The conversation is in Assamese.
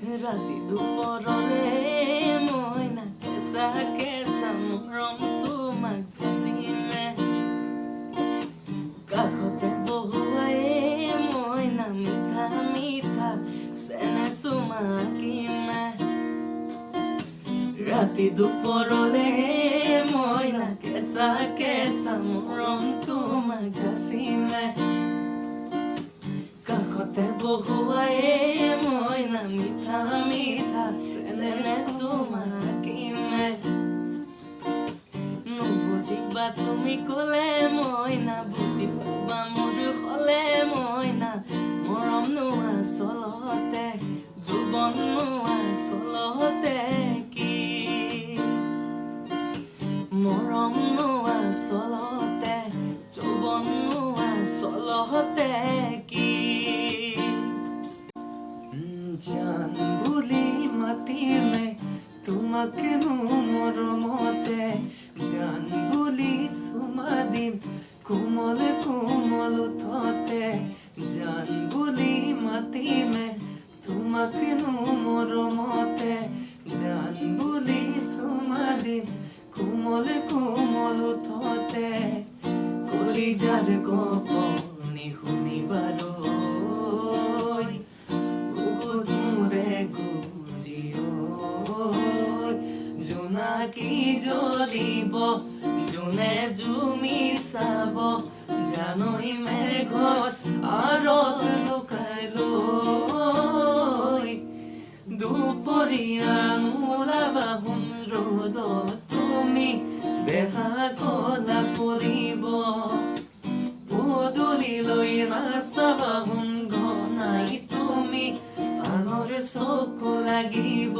ৰাতি দুপৰৰে মইনা কেঁচা কেঁচা মৰম তোমাক যাচিমে কাষতে বহুৱাই মইনা মিঠা মিঠা চেনে চুমাকিমে ৰাতি দুপৰৰে মইনা কেঁচা কেঁচা মৰম তোমাক যাচিমে কাষতে বহুৱাই মইনা মিঠা মিঠা চেনে চুমাকিমে নুবুজিবা তুমি ক'লে মইনা বুজি পাবা মোৰ হ'লে মইনা মৰম নোৱা চলতে যৌৱন নোৱা চলতে কি মৰম নোৱা চলতে যৌৱন নোৱা চলতে কি জান বুলি মাতিমে তোমাকে মৰমতে জান বুলি চুমা দিম কোমল কোমল উঠতে জান বুলি মাতিমে তোমাকে মৰমতে জান বুলি চুমা দিম কোমল কোমল উঠতে কলিজাৰ গোপনে শুনিবালৈ বুকুত মোৰে গুজিঅ জোনাকী জ্বলিব জোনে জুমি চাব জানৈ মেঘত আঁৰত লুকাই লৈ দুপৰীয়া নোলাবা সোণ ৰ'দত তুমি দেহা কলা পৰিব পদূলিলৈ নাচাবা সোণ ঘনাই তুমি আনৰ চকু লাগিব